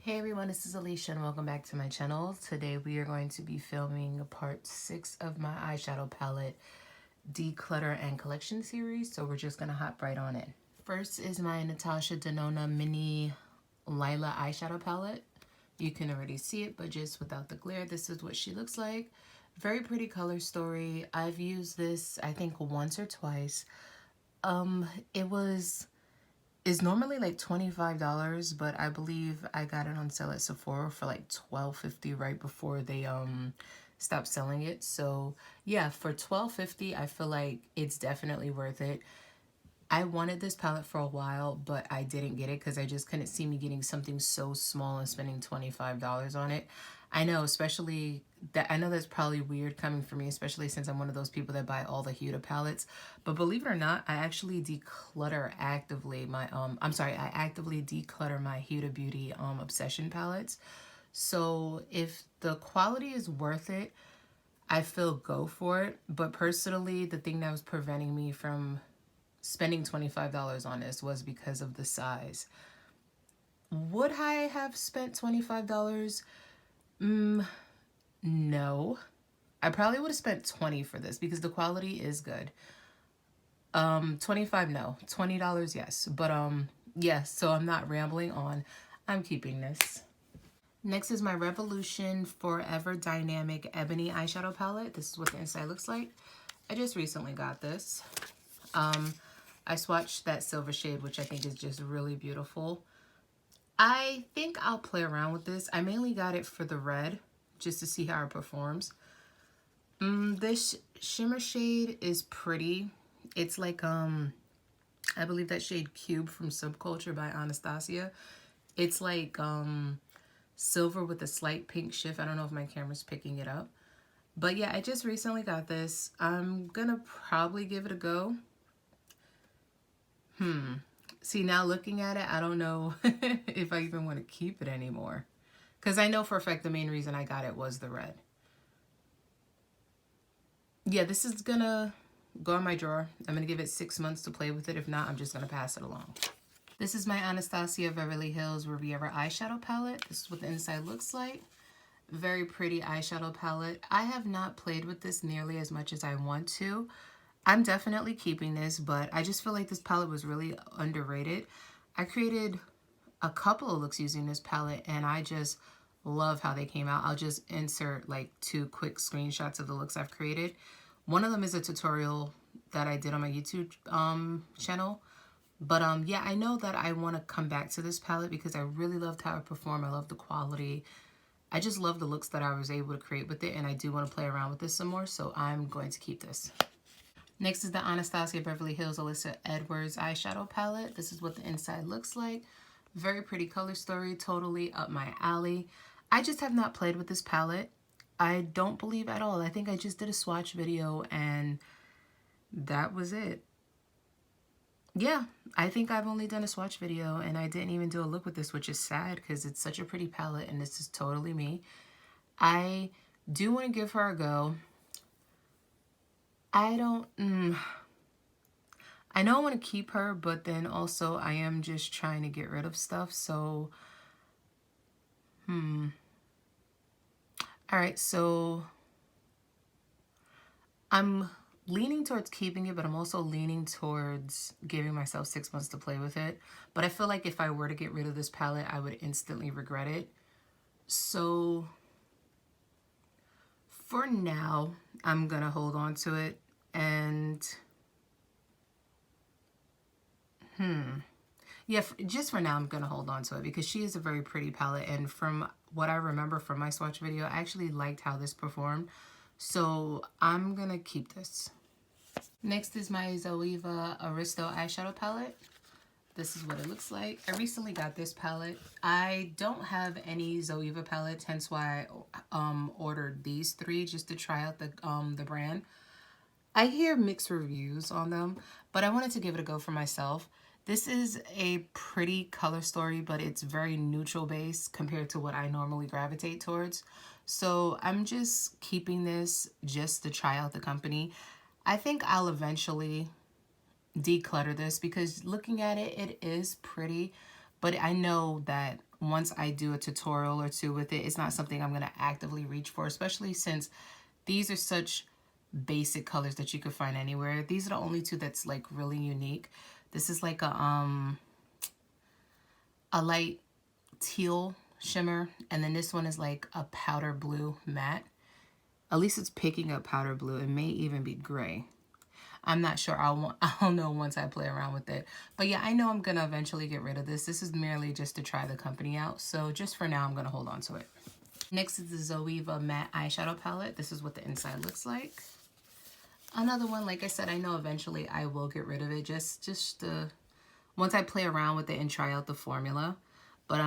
Hey everyone, this is Alicia and welcome back to my channel. Today we are going to be filming part 6 of my eyeshadow palette declutter and collection series, so we're just going to hop right on in. First is my Natasha Denona mini Lila eyeshadow palette. You can already see it, but just without the glare, this is what she looks like. Very pretty color story. I've used this I think once or twice. It's normally like $25, but I believe I got it on sale at Sephora for like $12.50 right before they stopped selling it. So yeah, for $12.50 I feel like it's definitely worth it. I wanted this palette for a while, but I didn't get it because I just couldn't see me getting something so small and spending $25 on it. I know, especially that, I know that's probably weird coming from me, especially since I'm one of those people that buy all the Huda palettes. But believe it or not, I actually declutter actively my I actively declutter my Huda Beauty Obsession palettes. So if the quality is worth it, I feel go for it. But personally, the thing that was preventing me from spending $25 on this was because of the size. Would I have spent $25? No. I probably would have spent $20 for this because the quality is good. $25, no. $20, yes. But yes, so I'm not rambling on. I'm keeping this. Next is my Revolution Forever Dynamic Ebony eyeshadow palette. This is what the inside looks like. I just recently got this. I swatched that silver shade, which I think is just really beautiful. I think I'll play around with this. I mainly got it for the red, just to see how it performs. This shimmer shade is pretty. It's like, I believe that shade Cube from Subculture by Anastasia. It's like silver with a slight pink shift. I don't know if my camera's picking it up. But yeah, I just recently got this. I'm gonna probably give it a go. See, now looking at it, I don't know if I even want to keep it anymore. Because I know for a fact the main reason I got it was the red. Yeah, this is going to go in my drawer. I'm going to give it 6 months to play with it. If not, I'm just going to pass it along. This is my Anastasia Beverly Hills Riviera eyeshadow palette. This is what the inside looks like. Very pretty eyeshadow palette. I have not played with this nearly as much as I want to. I'm definitely keeping this, but I just feel like this palette was really underrated. I created a couple of looks using this palette, and I just love how they came out. I'll just insert like 2 quick screenshots of the looks I've created. One of them is a tutorial that I did on my YouTube channel. But yeah, I know that I want to come back to this palette because I really loved how it performed. I love the quality. I just love the looks that I was able to create with it, and I do want to play around with this some more, so I'm going to keep this. Next is the Anastasia Beverly Hills Alyssa Edwards eyeshadow palette. This is what the inside looks like. Very pretty color story, totally up my alley. I just have not played with this palette. I don't believe at all. I think I just did a swatch video and that was it. Yeah, I think I've only done a swatch video and I didn't even do a look with this, which is sad because it's such a pretty palette and this is totally me. I do want to give her a go. I know I want to keep her, but then also I am just trying to get rid of stuff. So, all right, so I'm leaning towards keeping it, but I'm also leaning towards giving myself 6 months to play with it. But I feel like if I were to get rid of this palette, I would instantly regret it. So for now, I'm gonna hold on to it. And yeah, just for now, I'm going to hold on to it because she is a very pretty palette. And from what I remember from my swatch video, I actually liked how this performed. So I'm going to keep this. Next is my Zoeva Aristo eyeshadow palette. This is what it looks like. I recently got this palette. I don't have any Zoeva palettes, hence why I ordered these 3 just to try out the brand. I hear mixed reviews on them, but I wanted to give it a go for myself. This is a pretty color story, but it's very neutral base compared to what I normally gravitate towards. So I'm just keeping this just to try out the company. I think I'll eventually declutter this because looking at it, it is pretty, But I know that once I do a tutorial or two with it, it's not something I'm going to actively reach for, especially since these are such basic colors that you could find anywhere. These are the only two that's like really unique. This is like a light teal shimmer, and then this one is like a powder blue matte. At least it's picking up powder blue. It may even be gray. I'm not sure. I'll know once I play around with it. But yeah, I know I'm gonna eventually get rid of this. This is merely just to try the company out. So just for now, I'm gonna hold on to it. Next is the Zoeva matte eyeshadow palette. This is what the inside looks like. Another one, like I said, I know eventually I will get rid of it. Just once I play around with it and try out the formula. But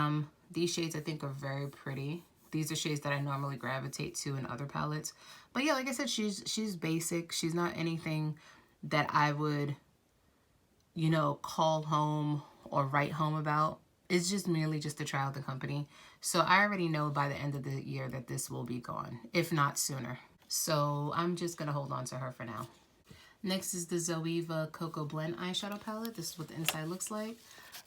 these shades I think are very pretty. These are shades that I normally gravitate to in other palettes. But yeah, like I said, she's basic. She's not anything that I would, you know, call home or write home about. It's just merely just to try out the company. So I already know by the end of the year that this will be gone, if not sooner. So I'm just going to hold on to her for now. Next is the Zoeva Cocoa Blend eyeshadow palette. This is what the inside looks like.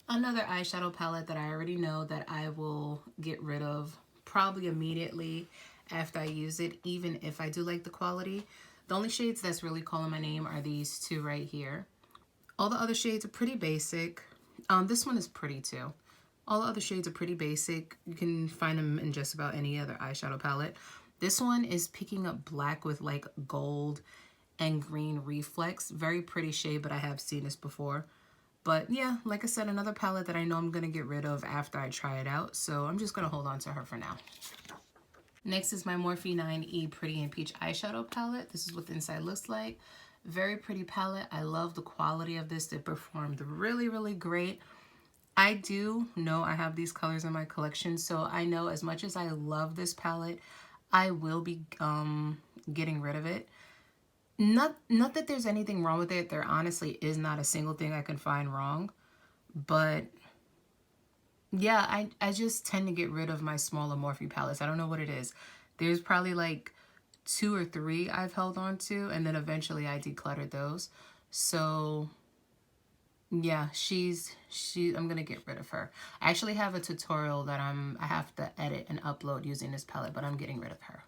Another eyeshadow palette that I already know that I will get rid of probably immediately after I use it, even if I do like the quality. The only shades that's really calling my name are these two right here. All the other shades are pretty basic. This one is pretty too. All the other shades are pretty basic. You can find them in just about any other eyeshadow palette. This one is picking up black with like gold and green reflex. Very pretty shade, but I have seen this before. But yeah, like I said, another palette that I know I'm going to get rid of after I try it out. So I'm just going to hold on to her for now. Next is my Morphe 9E Pretty and Peach eyeshadow palette. This is what the inside looks like. Very pretty palette. I love the quality of this. It performed really, really great. I do know I have these colors in my collection, so I know as much as I love this palette, I will be getting rid of it. Not that there's anything wrong with it. There honestly is not a single thing I can find wrong. But yeah, I just tend to get rid of my smaller Morphe palettes. I don't know what it is. There's probably like 2 or 3 I've held on to, and then eventually I decluttered those. So yeah, I'm gonna get rid of her. I actually have a tutorial that I have to edit and upload using this palette, but I'm getting rid of her.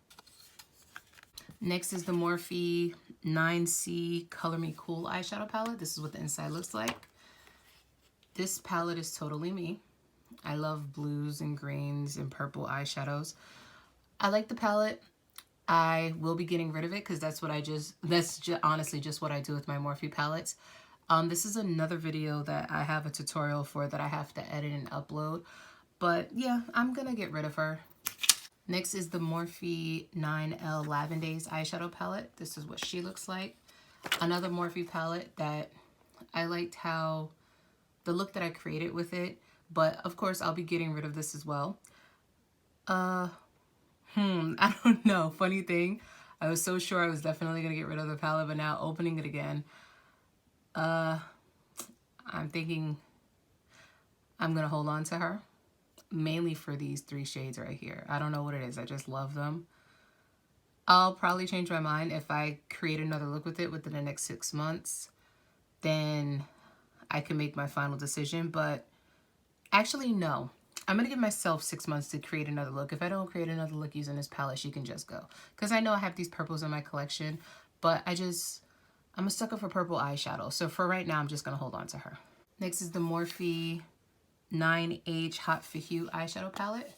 Next is the Morphe 9C Color Me Cool eyeshadow palette. This is what the inside looks like. This palette is totally me. I love blues and greens and purple eyeshadows. I like the palette. I will be getting rid of it because that's honestly just what I do with my Morphe palettes. This is another video that I have a tutorial for that I have to edit and upload. But yeah, I'm going to get rid of her. Next is the Morphe 9L Lavendaise eyeshadow palette. This is what she looks like. Another Morphe palette that I liked how the look that I created with it. But of course, I'll be getting rid of this as well. I don't know. Funny thing, I was so sure I was definitely going to get rid of the palette, but now opening it again, I'm thinking I'm going to hold on to her. Mainly for these 3 shades right here. I don't know what it is. I just love them. I'll probably change my mind if I create another look with it within the next 6 months. Then I can make my final decision. But actually, no. I'm going to give myself 6 months to create another look. If I don't create another look using this palette, she can just go. Because I know I have these purples in my collection. But I'm a sucker for purple eyeshadow. So for right now, I'm just going to hold on to her. Next is the Morphe 9H Hot for Hue eyeshadow palette.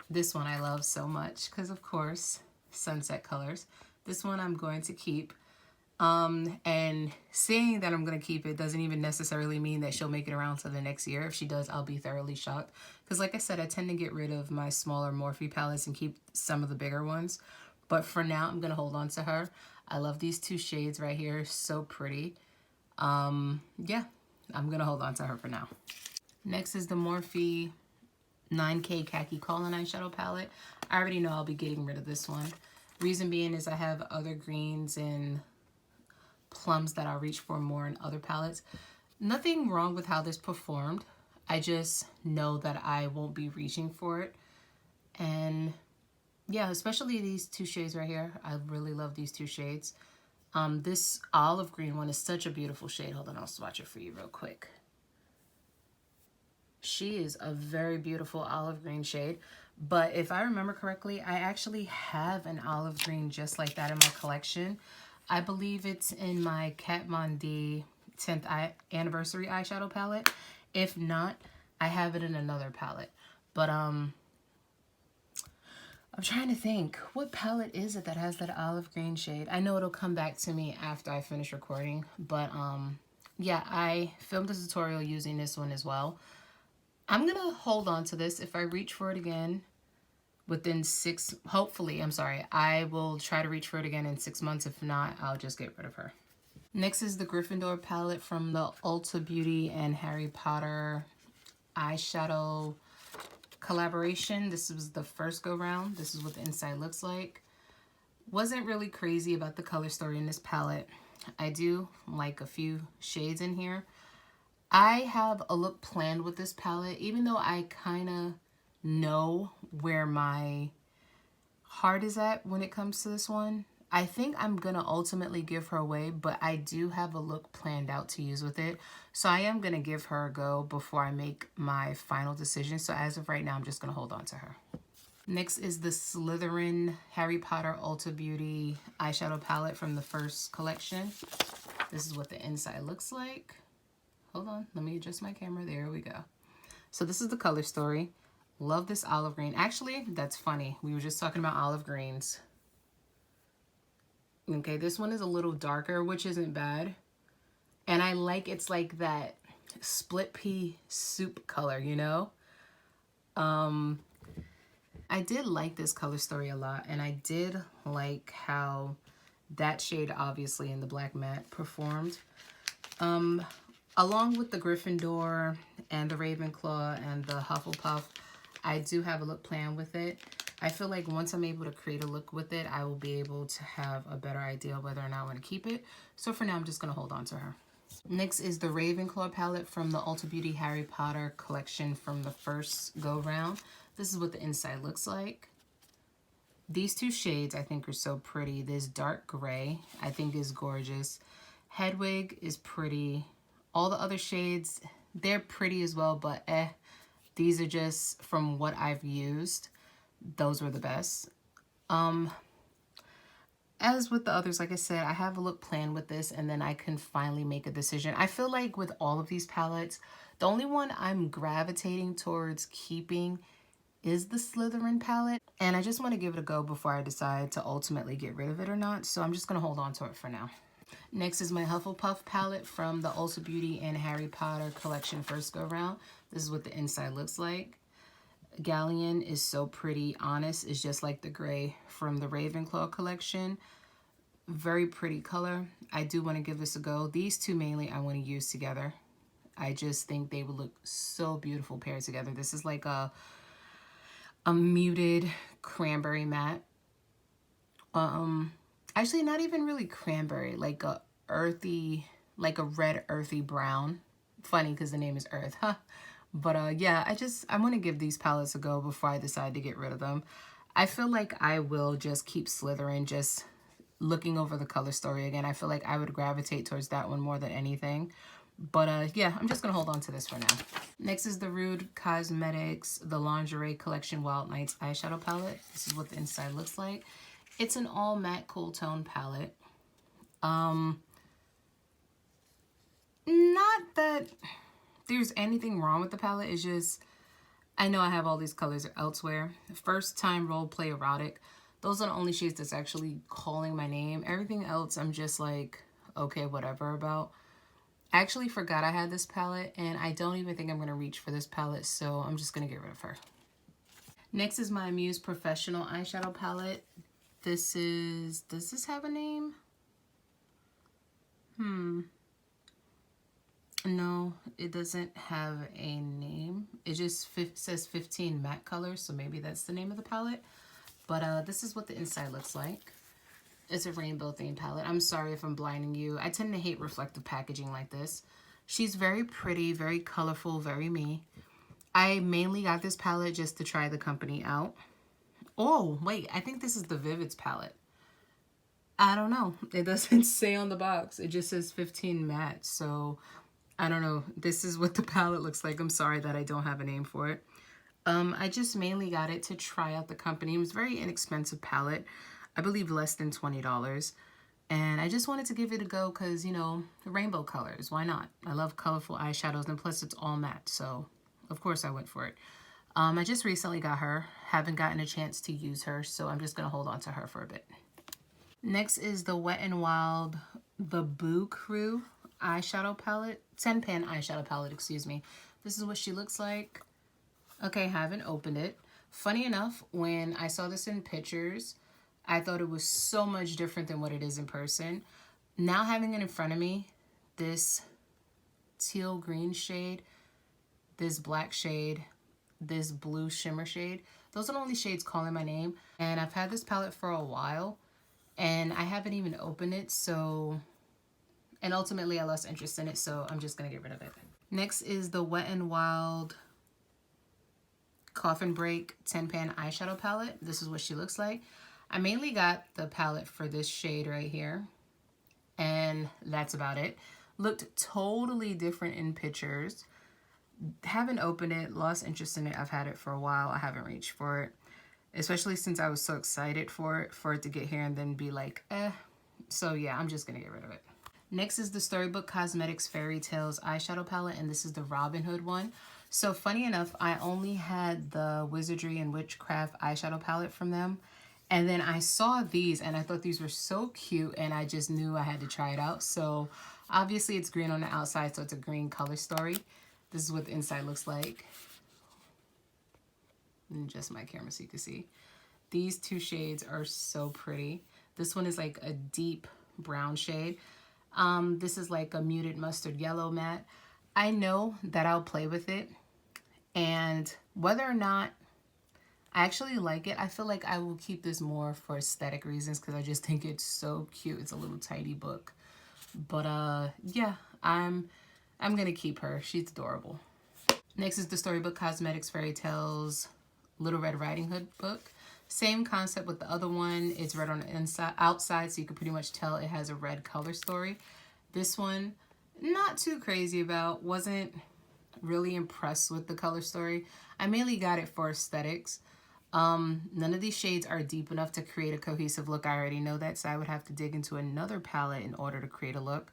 This one I love so much because, of course, sunset colors. This one I'm going to keep. And saying that I'm going to keep it doesn't even necessarily mean that she'll make it around to the next year. If she does, I'll be thoroughly shocked. Because like I said, I tend to get rid of my smaller Morphe palettes and keep some of the bigger ones. But for now, I'm going to hold on to her. I love these 2 shades right here. So pretty. Yeah, I'm going to hold on to her for now. Next is the Morphe 9K Khaki Colin eyeshadow palette. I already know I'll be getting rid of this one. Reason being is I have other greens and plums that I'll reach for more in other palettes. Nothing wrong with how this performed. I just know that I won't be reaching for it. And yeah, especially these 2 shades right here. I really love these 2 shades. This olive green one is such a beautiful shade. Hold on, I'll swatch it for you real quick. She is a very beautiful olive green shade. But if I remember correctly, I actually have an olive green just like that in my collection. I believe it's in my Kat Von D 10th anniversary eyeshadow palette. If not, I have it in another palette. But I'm trying to think, what palette is it that has that olive green shade? I know it'll come back to me after I finish recording, but yeah, I filmed a tutorial using this one as well. I'm gonna hold on to this. If I reach for it again within I will try to reach for it again in 6 months. If not, I'll just get rid of her. Next is the Gryffindor palette from the Ulta Beauty and Harry Potter eyeshadow collaboration. This was the first go round. This is what the inside looks like. Wasn't really crazy about the color story in this palette. I do like a few shades in here. I have a look planned with this palette, even though I kind of know where my heart is at when it comes to this one. I think I'm gonna ultimately give her away, but I do have a look planned out to use with it. So I am gonna give her a go before I make my final decision. So as of right now, I'm just gonna hold on to her. Next is the Slytherin Harry Potter Ulta Beauty eyeshadow palette from the first collection. This is what the inside looks like. Hold on, let me adjust my camera. There we go. So this is the color story. Love this olive green. Actually, that's funny. We were just talking about olive greens. Okay, this one is a little darker, which isn't bad. And I like it's like that split pea soup color, you know? I did like this color story a lot, and I did like how that shade, obviously, in the black matte performed. Along with the Gryffindor and the Ravenclaw and the Hufflepuff, I do have a look planned with it. I feel like once I'm able to create a look with it, I will be able to have a better idea of whether or not I want to keep it. So for now, I'm just going to hold on to her. Next is the Ravenclaw palette from the Ulta Beauty Harry Potter collection from the first go round. This is what the inside looks like. These two shades I think are so pretty. This dark gray I think is gorgeous. Hedwig is pretty. All the other shades, they're pretty as well, but these are just from what I've used. Those were the best. As with the others, like I said, I have a look planned with this, and then I can finally make a decision. I feel like with all of these palettes, the only one I'm gravitating towards keeping is the Slytherin palette, and I just want to give it a go before I decide to ultimately get rid of it or not, so I'm just going to hold on to it for now. Next is my Hufflepuff palette from the Ulta Beauty and Harry Potter collection first go round. This is what the inside looks like. Galleon is so pretty. Honest is just like the gray from the Ravenclaw collection. Very pretty color. I do want to give this a go. These two mainly I want to use together. I just think they would look so beautiful paired together. This is like a muted cranberry matte. Actually not even really cranberry, like a earthy, like a red earthy brown. Funny because the name is Earth, huh? But yeah, I want to give these palettes a go before I decide to get rid of them. I feel like I will just keep Slytherin, just looking over the color story again. I feel like I would gravitate towards that one more than anything. But yeah, I'm just going to hold on to this for now. Next is the Rude Cosmetics, the Lingerie Collection Wild Nights eyeshadow palette. This is what the inside looks like. It's an all matte cool tone palette. Not that there's anything wrong with the palette. It's just, I know I have all these colors elsewhere. First time role play erotic. Those are the only shades that's actually calling my name. Everything else I'm just like, okay, whatever about. I actually forgot I had this palette, and I don't even think I'm going to reach for this palette, so I'm just going to get rid of her. Next is my Muse Professional eyeshadow palette. This is, does this have a name? No, it doesn't have a name. It just says 15 matte colors, so maybe that's the name of the palette. But this is what the inside looks like. It's a rainbow themed palette. I'm sorry if I'm blinding you. I tend to hate reflective packaging like this. She's very pretty, very colorful, very me. I mainly got this palette just to try the company out. Oh, wait, I think this is the Vivids palette. I don't know. It doesn't say on the box. It just says 15 matte, so I don't know. This is what the palette looks like. I'm sorry that I don't have a name for it. I just mainly got it to try out the company. It was a very inexpensive palette. I believe less than $20. And I just wanted to give it a go because, you know, rainbow colors. Why not? I love colorful eyeshadows, and plus it's all matte. So, of course, I went for it. I just recently got her. Haven't gotten a chance to use her, so I'm just going to hold on to her for a bit. Next is the Wet n Wild The Boo Crew eyeshadow palette. 10-pan eyeshadow palette, excuse me. This is what she looks like. Okay, haven't opened it. Funny enough, when I saw this in pictures, I thought it was so much different than what it is in person. Now having it in front of me, this teal green shade, this black shade, this blue shimmer shade, those are the only shades calling my name. And I've had this palette for a while and I haven't even opened it, so, and ultimately I lost interest in it, so I'm just gonna get rid of it. Next is the Wet n Wild Coffin Break 10-pan eyeshadow palette. This is what she looks like. I mainly got the palette for this shade right here, and that's about it. Looked totally different in pictures. Haven't opened it, lost interest in it. I've had it for a while. I haven't reached for it, especially since I was so excited for it to get here and then be like, eh. So yeah, I'm just gonna get rid of it. Next is the Storybook Cosmetics Fairy Tales eyeshadow palette, and this is the Robin Hood one. So funny enough, I only had the Wizardry and Witchcraft eyeshadow palette from them. And then I saw these and I thought these were so cute and I just knew I had to try it out. So obviously it's green on the outside, so it's a green color story. This is what the inside looks like. And just my camera so you can see. These two shades are so pretty. This one is like a deep brown shade. This is like a muted mustard yellow matte. I know that I'll play with it, and whether or not I actually like it, I feel like I will keep this more for aesthetic reasons because I just think it's so cute. It's a little tiny book. But yeah, I'm gonna keep her. She's adorable. Next is the Storybook Cosmetics Fairy Tales Little Red Riding Hood book. Same concept with the other one. It's red on the inside, outside, so you can pretty much tell it has a red color story. This one, not too crazy about. Wasn't really impressed with the color story. I mainly got it for aesthetics. None of these shades are deep enough to create a cohesive look. I already know that, so I would have to dig into another palette in order to create a look.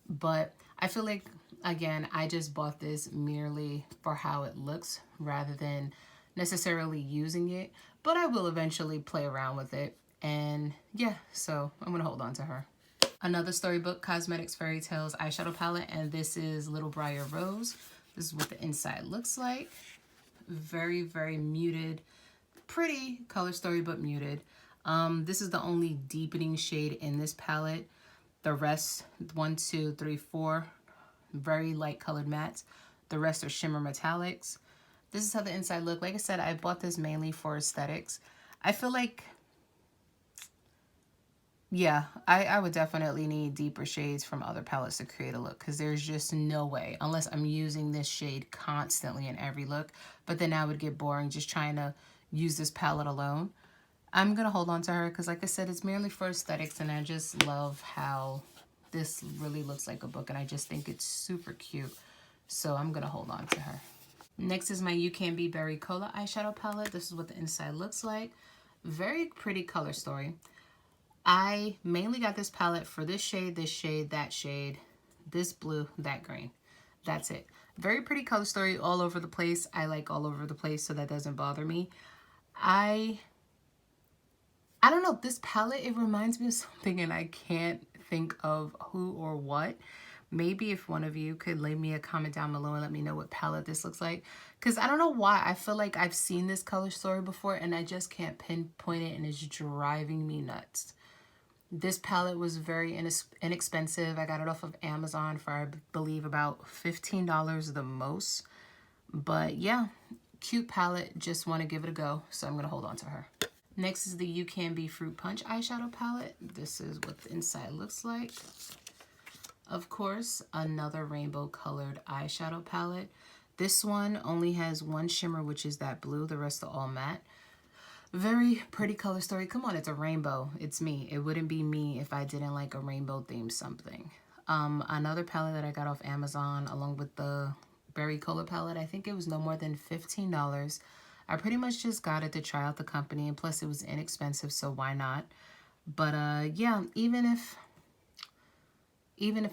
But I feel like, again, I just bought this merely for how it looks rather than necessarily using it. But I will eventually play around with it. And yeah, so I'm going to hold on to her. Another Storybook Cosmetics Fairy Tales eyeshadow palette, and this is Little Briar Rose. This is what the inside looks like. Very, very muted. Pretty color story, but muted. This is the only deepening shade in this palette. The rest, 1, 2, 3, 4, very light colored mattes. The rest are shimmer metallics. This is how the inside look. Like I said, I bought this mainly for aesthetics. I feel like, yeah, I would definitely need deeper shades from other palettes to create a look, because there's just no way, unless I'm using this shade constantly in every look, but then I would get boring just trying to use this palette alone. I'm going to hold on to her because, like I said, it's merely for aesthetics, and I just love how this really looks like a book, and I just think it's super cute. So I'm going to hold on to her. Next is my You Can Be Berry Cola eyeshadow palette. This is what the inside looks like. Very pretty color story. I mainly got this palette for this shade, that shade, this blue, that green. That's it. Very pretty color story all over the place. I like all over the place, so that doesn't bother me. I don't know, this palette, it reminds me of something and I can't think of who or what. Maybe if one of you could leave me a comment down below and let me know what palette this looks like. Because I don't know why. I feel like I've seen this color story before and I just can't pinpoint it, and it's driving me nuts. This palette was very inexpensive. I got it off of Amazon for, I believe, about $15 the most. But yeah, cute palette. Just want to give it a go. So I'm going to hold on to her. Next is the You Can Be Fruit Punch eyeshadow palette. This is what the inside looks like. Of course, another rainbow colored eyeshadow palette. This one only has one shimmer, which is that blue. The rest are all matte. Very pretty color story. Come on, it's a rainbow. It's me. It wouldn't be me if I didn't like a rainbow theme something. Another palette that I got off Amazon along with the Berry Cola palette. I think it was no more than $15. I pretty much just got it to try out the company, and plus it was inexpensive, so why not? But yeah, even if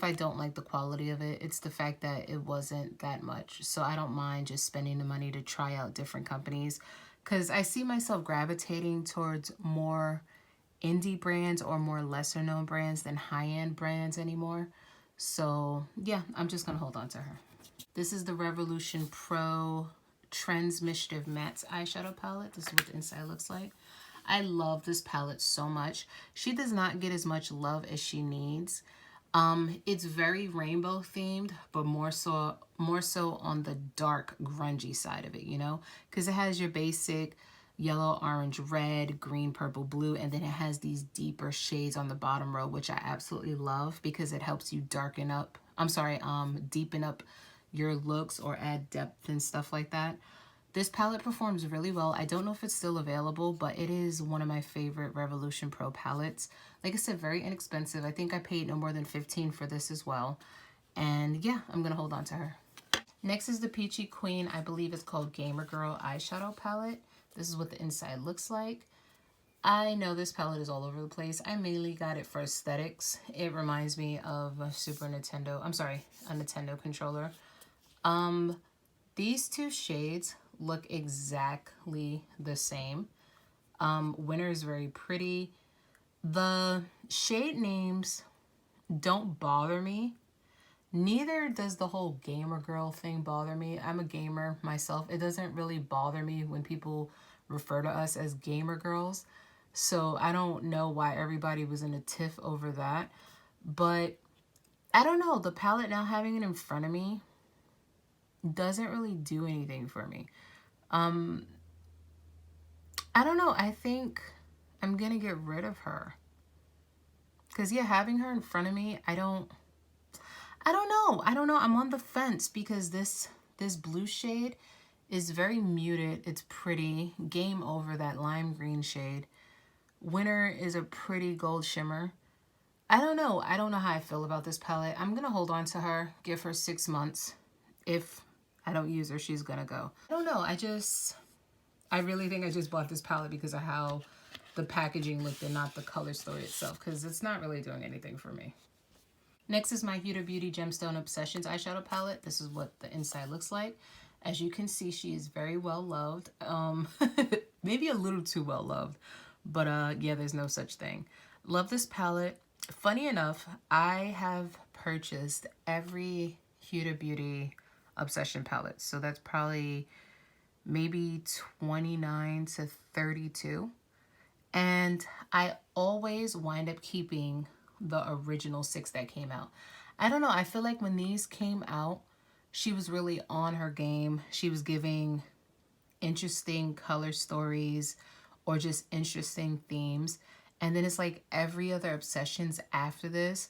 I don't like the quality of it, it's the fact that it wasn't that much. So I don't mind just spending the money to try out different companies, because I see myself gravitating towards more indie brands or more lesser known brands than high-end brands anymore. So yeah, I'm just gonna hold on to her. This is the Revolution Pro Trends Mischief Matte eyeshadow palette. This is what the inside looks like. I love this palette so much. She does not get as much love as she needs. It's very rainbow themed, but more so on the dark grungy side of it, you know, because it has your basic yellow, orange, red, green, purple, blue, and then it has these deeper shades on the bottom row, which I absolutely love because it helps you deepen up your looks or add depth and stuff like that. This palette performs really well. I don't know if it's still available, but it is one of my favorite Revolution Pro palettes. Like I said, very inexpensive. I think I paid no more than $15 for this as well. And yeah, I'm going to hold on to her. Next is the Peachy Queen. I believe it's called Gamer Girl eyeshadow palette. This is what the inside looks like. I know this palette is all over the place. I mainly got it for aesthetics. It reminds me of a Nintendo controller. These two shades look exactly the same. Winter is very pretty. The shade names don't bother me. Neither does the whole gamer girl thing bother me. I'm a gamer myself. It doesn't really bother me when people refer to us as gamer girls. So I don't know why everybody was in a tiff over that. But I don't know. The palette, now having it in front of me, doesn't really do anything for me. I don't know. I think I'm going to get rid of her. Because, yeah, having her in front of me, I don't know. I'm on the fence because this blue shade is very muted. It's pretty. Game over that lime green shade. Winter is a pretty gold shimmer. I don't know. I don't know how I feel about this palette. I'm going to hold on to her. Give her 6 months. If I don't use her, she's going to go. I don't know. I really think I just bought this palette because of how the packaging looked and not the color story itself, because it's not really doing anything for me. Next is my Huda Beauty Gemstone Obsessions eyeshadow palette. This is what the inside looks like. As you can see, she is very well loved. Maybe a little too well loved, but yeah, there's no such thing. Love this palette. Funny enough, I have purchased every Huda Beauty Obsession palette, so that's probably maybe 29 to 32. And I always wind up keeping the original 6 that came out. I don't know. I feel like when these came out, she was really on her game. She was giving interesting color stories or just interesting themes. And then it's like every other Obsessions after this,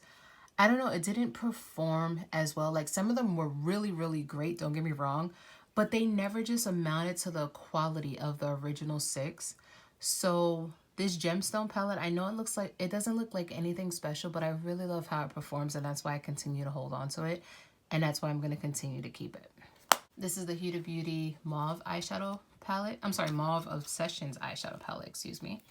I don't know, it didn't perform as well. Like some of them were really, really great, don't get me wrong, but they never just amounted to the quality of the original 6. So this gemstone palette, I know it doesn't look like anything special, but I really love how it performs, and that's why I continue to hold on to it, and that's why I'm going to continue to keep it. This is the Huda Beauty Mauve eyeshadow palette. I'm sorry, Mauve Obsessions eyeshadow palette, excuse me.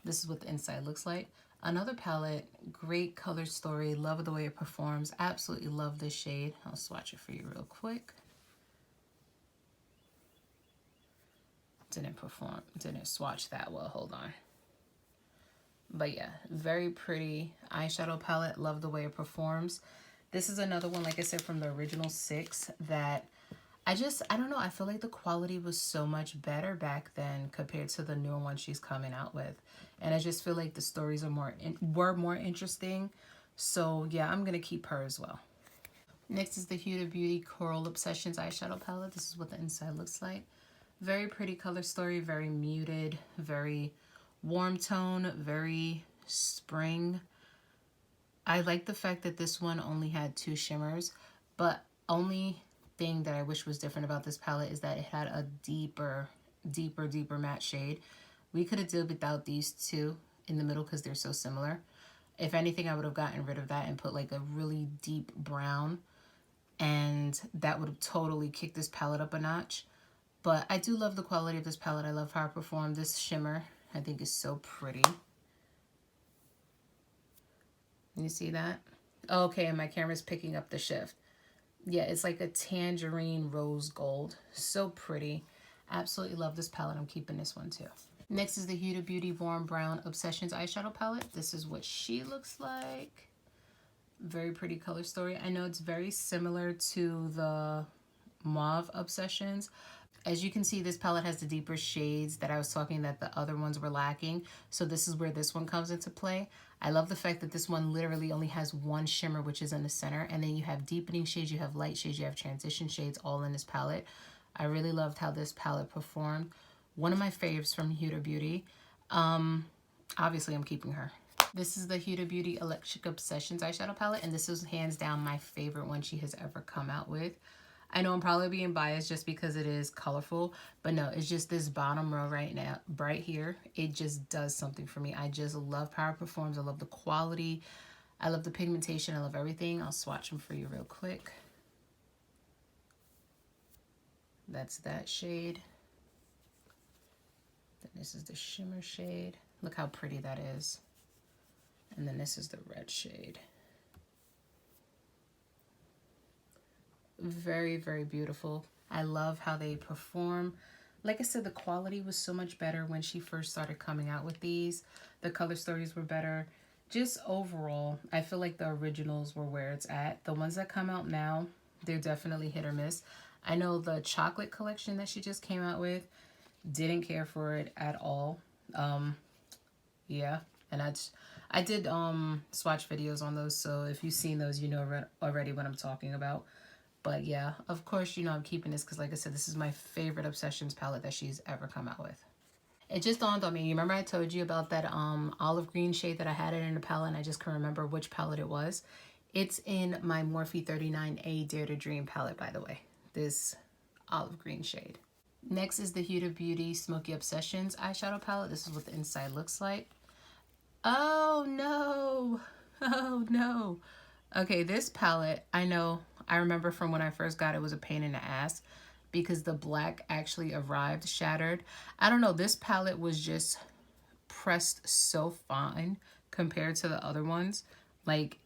This is what the inside looks like. Another palette, great color story, love the way it performs. Absolutely love this shade. I'll swatch it for you real quick. Didn't swatch that well, hold on. But yeah, very pretty eyeshadow palette. Love the way it performs. This is another one, like I said, from the original 6 that I don't know. I feel like the quality was so much better back then compared to the newer one she's coming out with. And I just feel like the stories were more interesting. So yeah, I'm going to keep her as well. Next is the Huda Beauty Coral Obsessions eyeshadow palette. This is what the inside looks like. Very pretty color story, very muted, very warm tone, very spring. I like the fact that this one only had 2 shimmers, but only thing that I wish was different about this palette is that it had a deeper matte shade. We could have did without these 2 in the middle because they're so similar. If anything, I would have gotten rid of that and put like a really deep brown, and that would have totally kicked this palette up a notch. But I do love the quality of this palette. I love how it performed. This shimmer, I think, is so pretty. You see that? Okay, and my camera's picking up the shift. Yeah, it's like a tangerine rose gold. So pretty. Absolutely love this palette. I'm keeping this one too. Next is the Huda Beauty Warm Brown Obsessions eyeshadow palette. This is what she looks like. Very pretty color story. I know it's very similar to the Mauve Obsessions. As you can see, this palette has the deeper shades that I was talking that the other ones were lacking. So this is where this one comes into play. I love the fact that this one literally only has one shimmer, which is in the center. And then you have deepening shades, you have light shades, you have transition shades all in this palette. I really loved how this palette performed. One of my faves from Huda Beauty. Obviously, I'm keeping her. This is the Huda Beauty Electric Obsessions eyeshadow palette. And this is hands down my favorite one she has ever come out with. I know I'm probably being biased just because it is colorful, but no, it's just this bottom row right now, right here. It just does something for me. I just love how it performs. I love the quality. I love the pigmentation. I love everything. I'll swatch them for you real quick. That's that shade. Then this is the shimmer shade. Look how pretty that is. And then this is the red shade. Very, very beautiful. I love how they perform. Like I said, the quality was so much better when she first started coming out with these. The color stories were better. Just overall, I feel like the originals were where it's at. The ones that come out now, they're definitely hit or miss. I know the chocolate collection that she just came out with, didn't care for it at all. Yeah, and I did swatch videos on those, so if you've seen those, you know already what I'm talking about. But yeah, of course, you know I'm keeping this because, like I said, this is my favorite Obsessions palette that she's ever come out with. It just dawned on me. You remember I told you about that olive green shade that I had it in the palette, and I just couldn't remember which palette it was. It's in my Morphe 39A Dare to Dream palette, by the way. This olive green shade. Next is the Huda Beauty Smoky Obsessions eyeshadow palette. This is what the inside looks like. Oh no! Oh no! Okay, this palette, I know, I remember from when I first got it was a pain in the ass because the black actually arrived shattered. I don't know, this palette was just pressed so fine compared to the other ones. Like,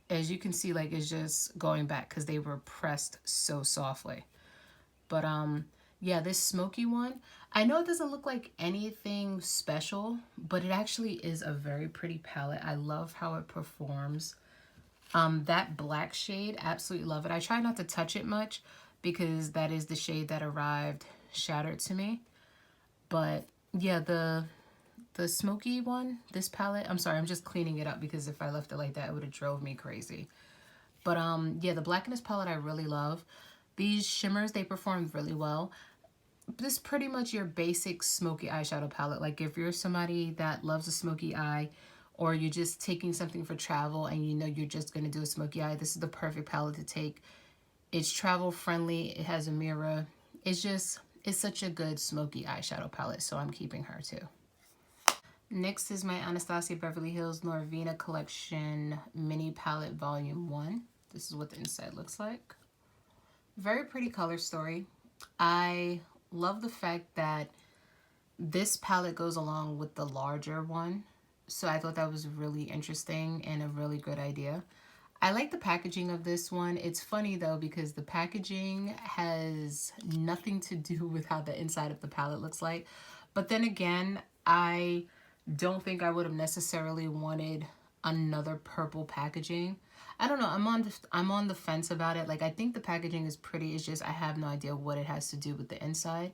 as you can see, like, it's just going back because they were pressed so softly. But yeah, this smoky one, I know it doesn't look like anything special, but it actually is a very pretty palette. I love how it performs. That black shade, absolutely love it. I try not to touch it much because that is the shade that arrived shattered to me. But yeah, the smoky one, this palette, I'm sorry, I'm just cleaning it up because if I left it like that, it would have drove me crazy. But yeah, the black in this palette I really love. These shimmers, they performed really well. This is pretty much your basic smoky eyeshadow palette. Like if you're somebody that loves a smoky eye, or you're just taking something for travel and you know you're just going to do a smoky eye, this is the perfect palette to take. It's travel friendly. It has a mirror. It's such a good smoky eyeshadow palette, so I'm keeping her too. Next is my Anastasia Beverly Hills Norvina Collection Mini Palette Volume 1. This is what the inside looks like. Very pretty color story. I love the fact that this palette goes along with the larger one. So I thought that was really interesting and a really good idea. I like the packaging of this one. It's funny though because the packaging has nothing to do with how the inside of the palette looks like. But then again, I don't think I would have necessarily wanted another purple packaging. I don't know. I'm on the fence about it. Like I think the packaging is pretty. It's just I have no idea what it has to do with the inside.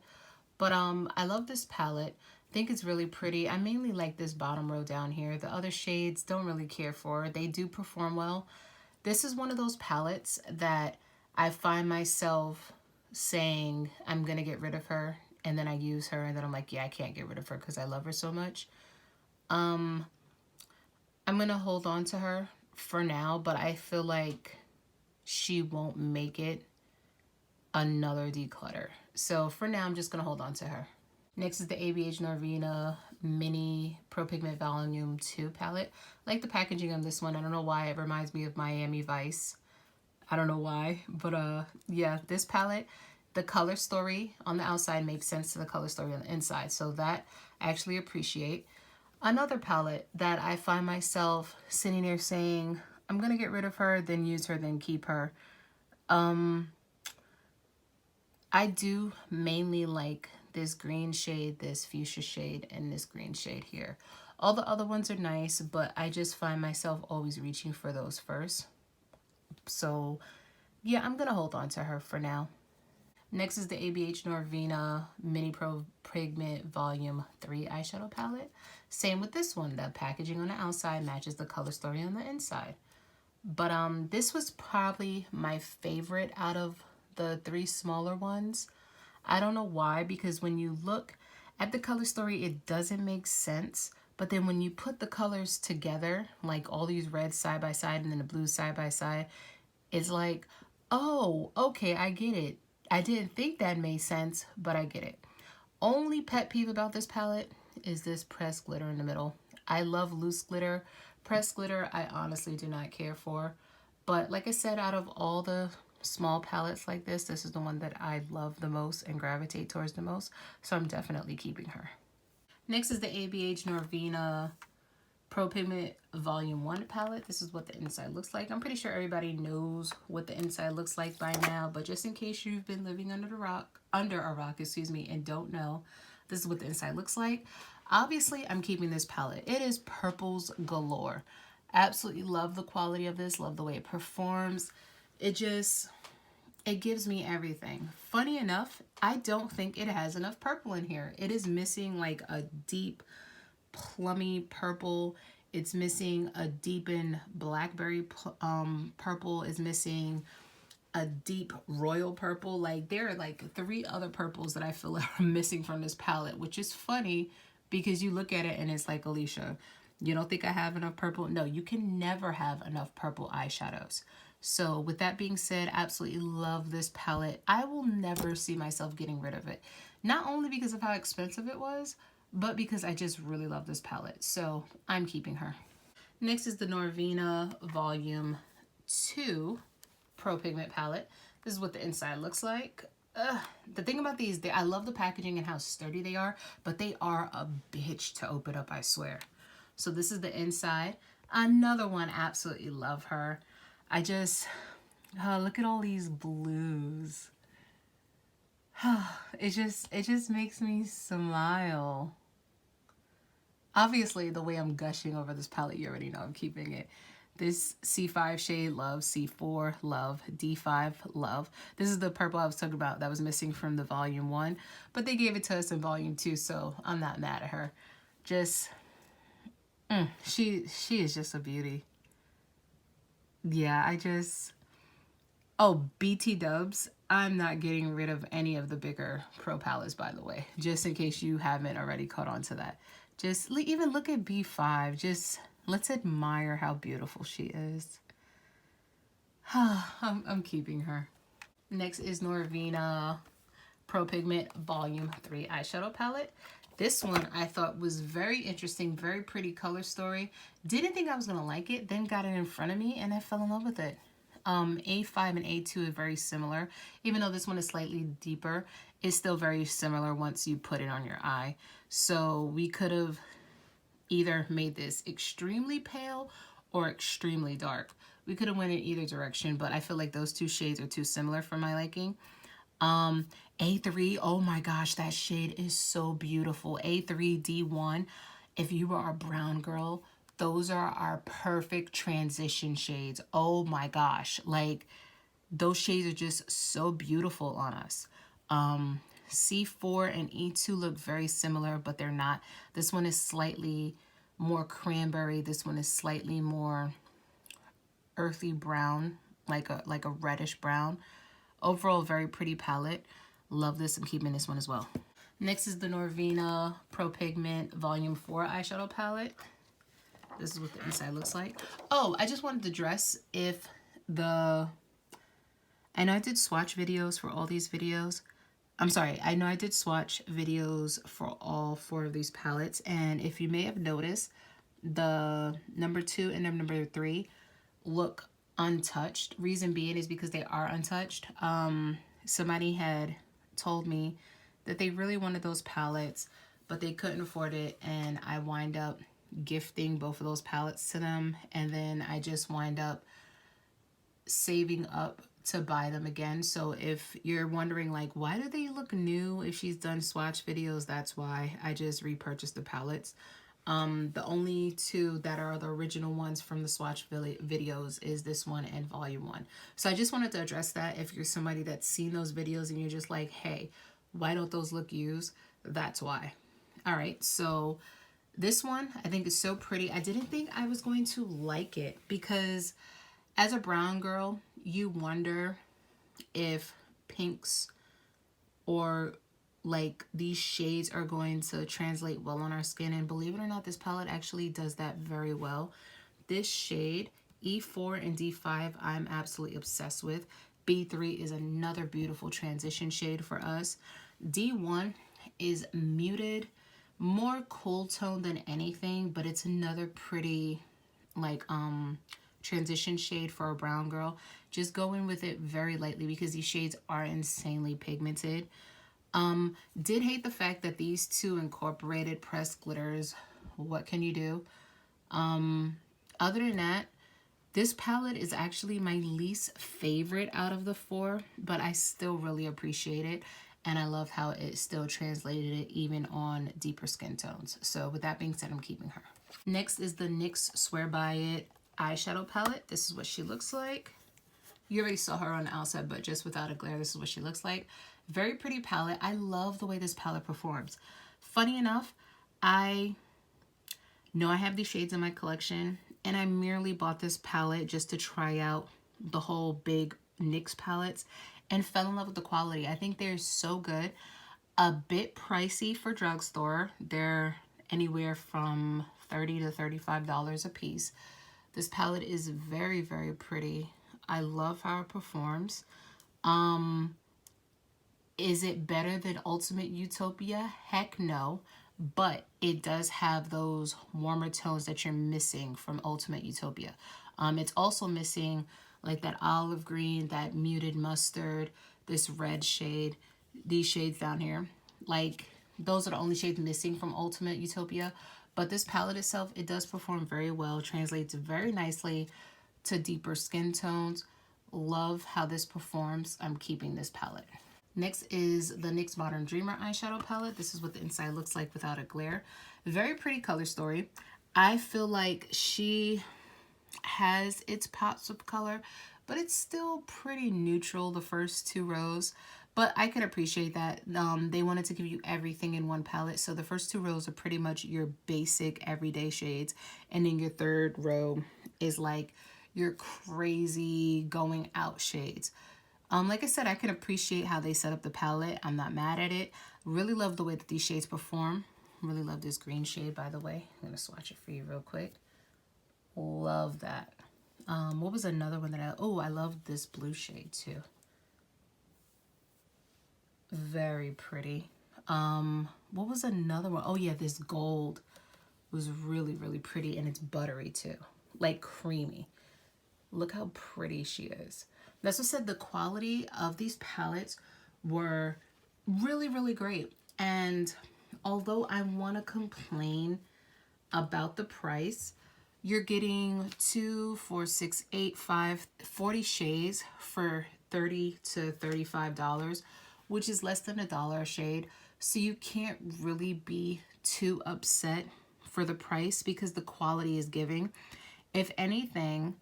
But I love this palette. I think it's really pretty. I mainly like this bottom row down here. The other shades don't really care for. They do perform well. This is one of those palettes that I find myself saying I'm going to get rid of her. And then I use her and then I'm like, yeah, I can't get rid of her because I love her so much. I'm going to hold on to her for now, but I feel like she won't make it another declutter. So for now, I'm just going to hold on to her. Next is the ABH Norvina Mini Pro Pigment Volume 2 palette. I like the packaging on this one. I don't know why. It reminds me of Miami Vice. I don't know why. But yeah, this palette, the color story on the outside makes sense to the color story on the inside. So that I actually appreciate. Another palette that I find myself sitting there saying, I'm going to get rid of her, then use her, then keep her. I do mainly like this green shade, this fuchsia shade, and this green shade here. All the other ones are nice, but I just find myself always reaching for those first. So yeah, I'm going to hold on to her for now. Next is the ABH Norvina Mini Pro Pigment Volume 3 eyeshadow palette. Same with this one. The packaging on the outside matches the color story on the inside. But this was probably my favorite out of the 3 smaller ones. I don't know why, because when you look at the color story, it doesn't make sense. But then when you put the colors together, like all these reds side by side and then the blues side by side, it's like, oh, okay, I get it. I didn't think that made sense, but I get it. Only pet peeve about this palette is this pressed glitter in the middle. I love loose glitter. Pressed glitter, I honestly do not care for. But like I said, out of all the small palettes like this is the one that I love the most and gravitate towards the most. So I'm definitely keeping her. Next is the ABH Norvina Pro Pigment Volume 1 palette. This is what the inside looks like. I'm pretty sure everybody knows what the inside looks like by now, but just in case you've been living under a rock, excuse me, and don't know, this is what the inside looks like. Obviously, I'm keeping this palette. It is purples galore. Absolutely love the quality of this, love the way it performs. It gives me everything. Funny enough, I don't think it has enough purple in here. It is missing like a deep plummy purple. It's missing a deepened blackberry purple. Is missing a deep royal purple. Like there are like 3 other purples that I feel are missing from this palette, which is funny because you look at it and it's like, Alicia, you don't think I have enough purple? No, you can never have enough purple eyeshadows. So with that being said, absolutely love this palette. I will never see myself getting rid of it. Not only because of how expensive it was, but because I just really love this palette. So I'm keeping her. Next is the Norvina Volume 2 Pro Pigment palette. This is what the inside looks like. The thing about these, I love the packaging and how sturdy they are, but they are a bitch to open up, I swear. So this is the inside. Another one, absolutely love her. I just, look at all these blues. It just makes me smile. Obviously, the way I'm gushing over this palette, you already know I'm keeping it. This C5 shade, love. C4, love. D5, love. This is the purple I was talking about that was missing from the Volume 1. But they gave it to us in Volume 2, so I'm not mad at her. Just, she is just a beauty. Yeah, oh, BT dubs. I'm not getting rid of any of the bigger pro palettes, by the way, just in case you haven't already caught on to that. Just even look at B5. Just let's admire how beautiful she is. I'm keeping her. Next is Norvina Pro Pigment Volume 3 eyeshadow palette. This one I thought was very interesting, very pretty color story. Didn't think I was going to like it, then got it in front of me and I fell in love with it. A5 and A2 are very similar. Even though this one is slightly deeper, it's still very similar once you put it on your eye. So we could have either made this extremely pale or extremely dark. We could have went in either direction, but I feel like those 2 shades are too similar for my liking. A3, oh my gosh, that shade is so beautiful. A3, D1, if you are a brown girl, those are our perfect transition shades. Oh my gosh, like those shades are just so beautiful on us. C4 and E2 look very similar, but they're not. This one is slightly more cranberry. This one is slightly more earthy brown, like a reddish brown. Overall, very pretty palette. Love this. I'm keeping this one as well. Next is the Norvina Pro Pigment Volume 4 eyeshadow palette. This is what the inside looks like. Oh, I just wanted to address if I know I did swatch videos for all these videos. I'm sorry, I know I did swatch videos for all 4 of these palettes, and if you may have noticed, the number 2 and the number 3 look untouched. Reason being is because they are untouched. Somebody had told me that they really wanted those palettes, but they couldn't afford it, and I wind up gifting both of those palettes to them, and then I just wind up saving up to buy them again. So if you're wondering like, why do they look new if she's done swatch videos, that's why I just repurchased the palettes. The only 2 that are the original ones from the swatch videos is this one and volume 1. So I just wanted to address that. If you're somebody that's seen those videos and you're just like, hey, why don't those look used? That's why. All right, so this one I think is so pretty. I didn't think I was going to like it because as a brown girl, you wonder if pinks or like these shades are going to translate well on our skin, and believe it or not, this palette actually does that very well. This shade E4 and D5 I'm absolutely obsessed with. B3 is another beautiful transition shade for us. D1 is muted, more cool tone than anything, but it's another pretty like transition shade for a brown girl. Just go in with it very lightly because these shades are insanely pigmented. Did hate the fact that these 2 incorporated pressed glitters. What can you do? Other than that, this palette is actually my least favorite out of the 4, but I still really appreciate it, and I love how it still translated it even on deeper skin tones. So with that being said, I'm keeping her. Next is the NYX Swear By It eyeshadow palette. This is what she looks like. You already saw her on the outside, but just without a glare, this is what she looks like. Very pretty palette. I love the way this palette performs. Funny enough, I know I have these shades in my collection, and I merely bought this palette just to try out the whole big NYX palettes and fell in love with the quality. I think they're so good. A bit pricey for drugstore. They're anywhere from $30 to $35 a piece. This palette is very, very pretty. I love how it performs. Is it better than Ultimate Utopia? Heck no. But it does have those warmer tones that you're missing from Ultimate Utopia. It's also missing like that olive green, that muted mustard, this red shade, these shades down here. Like those are the only shades missing from Ultimate Utopia. But this palette itself, it does perform very well, translates very nicely to deeper skin tones. Love how this performs. I'm keeping this palette. Next is the NYX Modern Dreamer eyeshadow palette. This is what the inside looks like without a glare. Very pretty color story. I feel like she has its pops of color, but it's still pretty neutral, the first 2 rows. But I could appreciate that. They wanted to give you everything in one palette. So the first 2 rows are pretty much your basic everyday shades. And then your 3rd row is like your crazy going out shades. Like I said, I can appreciate how they set up the palette. I'm not mad at it. Really love the way that these shades perform. Really love this green shade, by the way. I'm going to swatch it for you real quick. Love that. What was another one that I love this blue shade too. Very pretty. What was another one? Oh yeah, this gold was really, really pretty, and it's buttery too. Like creamy. Look how pretty she is. That's what said the quality of these palettes were really, really great. And although I want to complain about the price, you're getting 2, 4, 6, 8, 5, 40 shades for $30 to $35, which is less than $1 a shade. So you can't really be too upset for the price because the quality is giving. If anything,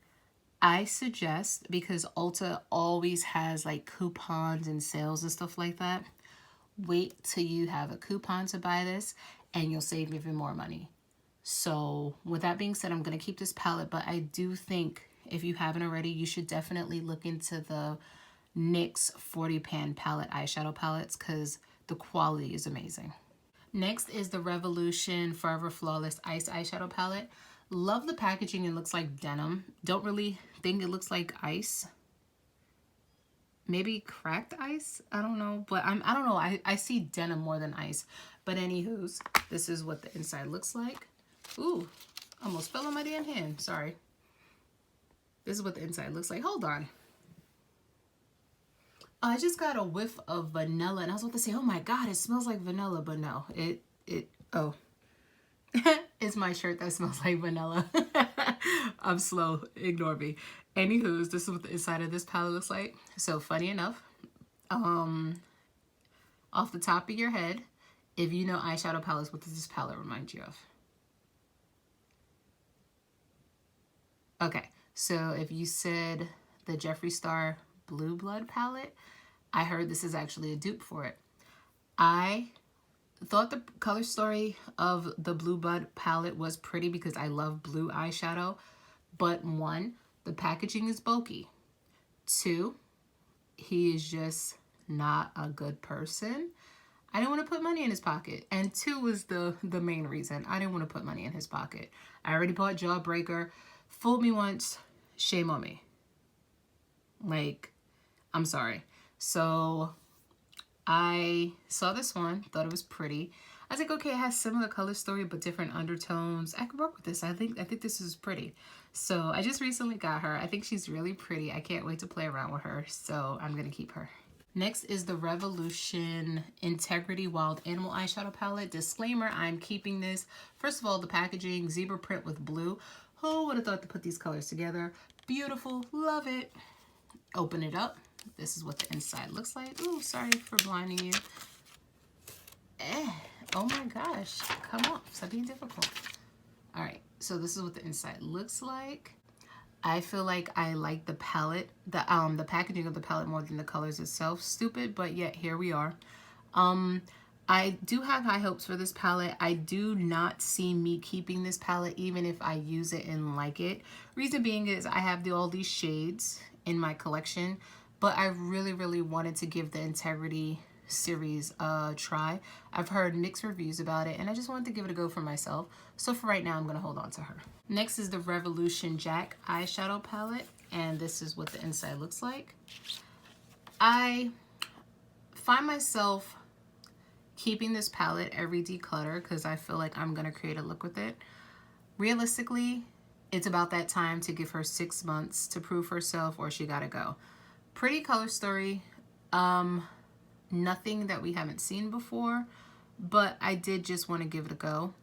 I suggest, because Ulta always has like coupons and sales and stuff like that, wait till you have a coupon to buy this and you'll save even more money. So with that being said, I'm going to keep this palette, but I do think if you haven't already, you should definitely look into the NYX 40 pan palette eyeshadow palettes because the quality is amazing. Next is the Revolution Forever Flawless Ice eyeshadow palette. Love the packaging. It looks like denim. Don't really think it looks like ice. maybe cracked ice. I don't know, but I don't know. I see denim more than ice. But anywho's, this is what the inside looks like. Ooh, almost fell on my damn hand. Sorry. This is what the inside looks like. Hold on. I just got a whiff of vanilla, and I was about to say, oh my God, it smells like vanilla, but no, oh, it's my shirt that smells like vanilla. I'm slow, ignore me. Anywho's, this is what the inside of this palette looks like. So funny enough, off the top of your head, if you know eyeshadow palettes, what does this palette remind you of? Okay, so if you said the Jeffree Star Blue Blood palette, I heard this is actually a dupe for it. I thought the color story of the Blue Blood palette was pretty because I love blue eyeshadow, but one, the packaging is bulky. Two, he is just not a good person. I didn't want to put money in his pocket. And two was the main reason. I didn't want to put money in his pocket. I already bought Jawbreaker. Fooled me once, shame on me. Like, I'm sorry. So I saw this one, thought it was pretty. I was like, okay, it has similar color story but different undertones. I could work with this. I think this is pretty. So I just recently got her. I think she's really pretty. I can't wait to play around with her. So I'm gonna keep her. Next is the Revolution Integrity Wild Animal Eyeshadow Palette. Disclaimer, I'm keeping this. First of all, the packaging, zebra print with blue. Who would have thought to put these colors together? Beautiful, love it. Open it up. This is what the inside looks like. Ooh, sorry for blinding you. Oh my gosh, come on, stop being difficult. All right, so this is what the inside looks like. I feel like I like the palette, the packaging of the palette more than the colors itself. Stupid, but yet here we are. I do have high hopes for this palette. I do not see me keeping this palette even if I use it and like it. Reason being is I have all these shades in my collection, but I really wanted to give the Integrity series a try. I've heard mixed reviews about it and I just wanted to give it a go for myself. So for right now, I'm going to hold on to her. Next is the Revolution Jack eyeshadow palette, and this is what the inside looks like. I find myself keeping this palette every declutter because I feel like I'm going to create a look with it. Realistically, it's about that time to give her 6 months to prove herself or she got to go. Pretty color story. Nothing that we haven't seen before, but I did just want to give it a go.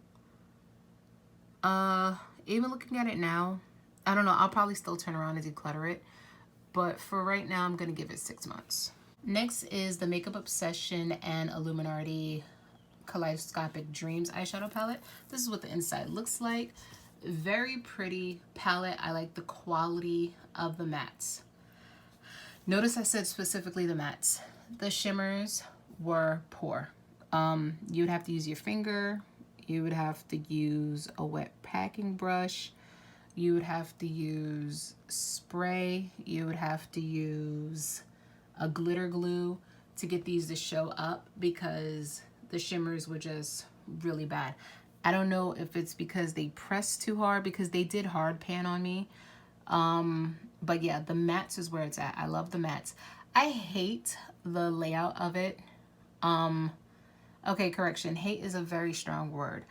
Even looking at it now, I don't know, I'll probably still turn around and declutter it, but for right now, I'm going to give it 6 months. Next is the Makeup Obsession and Illuminati Kaleidoscopic Dreams eyeshadow palette. This is what the inside looks like. Very pretty palette. I like the quality of the mattes. Notice I said specifically the mattes. The shimmers were poor. You would have to use your finger. You would have to use a wet packing brush. You would have to use spray. You would have to use a glitter glue to get these to show up because the shimmers were just really bad. I don't know if it's because they pressed too hard, because they did hard pan on me. But yeah, the mattes is where it's at. I love the mattes. I hate the layout of it. Okay, correction. Hate is a very strong word.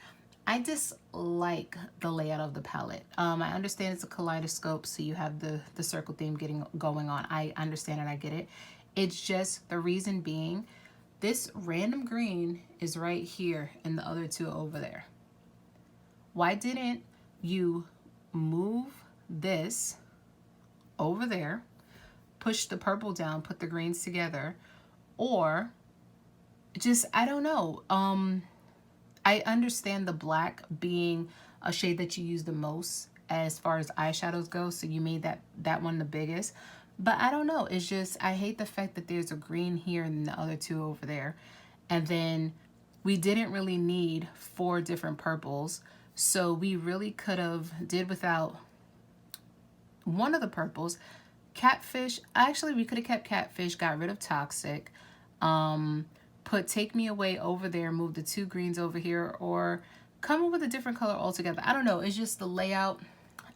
I dislike the layout of the palette. I understand it's a kaleidoscope, so you have the circle theme going on. I understand and I get it. It's just the reason being, this random green is right here and the other two over there. Why didn't you move this over there, push the purple down, put the greens together, or just, I don't know. I understand the black being a shade that you use the most as far as eyeshadows go, so you made that one the biggest. But I don't know, it's just, I hate the fact that there's a green here and the other two over there. And then we didn't really need 4 different purples, so we really could have did without one of the purples. Catfish, actually we could have kept Catfish, got rid of Toxic, put Take Me Away over there, move the 2 greens over here, or come up with a different color altogether. I don't know, it's just the layout.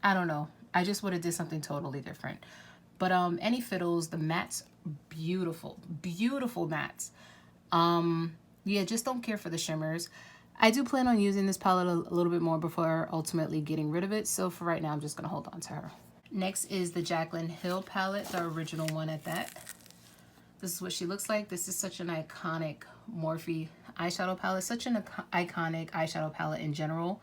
I don't know, I just would have did something totally different. But any fiddles, the mattes beautiful, beautiful mattes. Yeah, just don't care for the shimmers. I do plan on using this palette a little bit more before ultimately getting rid of it. So for right now, I'm just going to hold on to her. Next is the Jaclyn Hill palette, the original one at that. This is what she looks like. This is such an iconic Morphe eyeshadow palette. Such an iconic eyeshadow palette in general.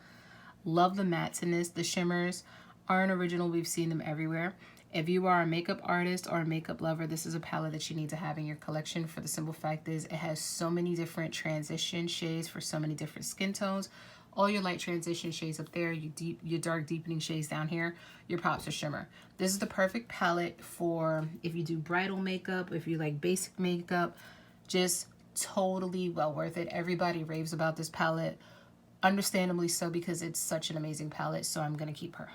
Love the mattes in this. The shimmers aren't original. We've seen them everywhere. If you are a makeup artist or a makeup lover, this is a palette that you need to have in your collection for the simple fact is it has so many different transition shades for so many different skin tones. All your light transition shades up there, your dark deepening shades down here, your pops are shimmer. This is the perfect palette for if you do bridal makeup, if you like basic makeup, just totally well worth it. Everybody raves about this palette, understandably so because it's such an amazing palette, so I'm gonna keep her.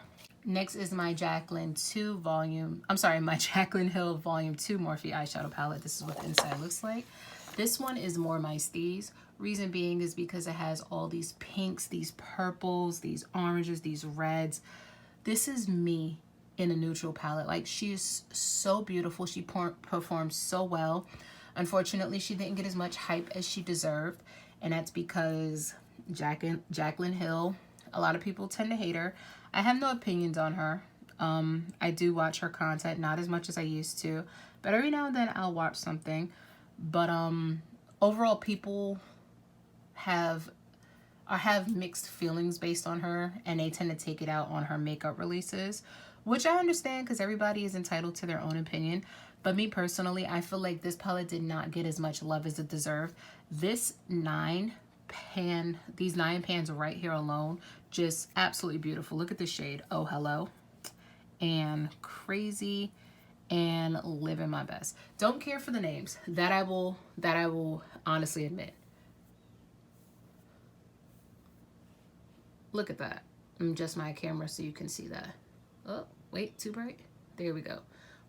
Next is my Jaclyn Hill Volume 2 Morphe eyeshadow palette. This is what the inside looks like. This one is more my steez. Reason being is because it has all these pinks, these purples, these oranges, these reds. This is me in a neutral palette. Like, she is so beautiful. She performed so well. Unfortunately, she didn't get as much hype as she deserved. And that's because Jaclyn Hill, a lot of people tend to hate her. I have no opinions on her. I do watch her content, not as much as I used to, but every now and then I'll watch something. But overall, people have mixed feelings based on her, and they tend to take it out on her makeup releases, which I understand because everybody is entitled to their own opinion. But me personally, I feel like this palette did not get as much love as it deserved. These 9 pans right here alone, just absolutely beautiful. Look at this shade, Oh Hello, and Crazy, and Living My Best. Don't care for the names. That I will honestly admit. Look at that. Adjust my camera so you can see that. Oh, wait, too bright? There we go.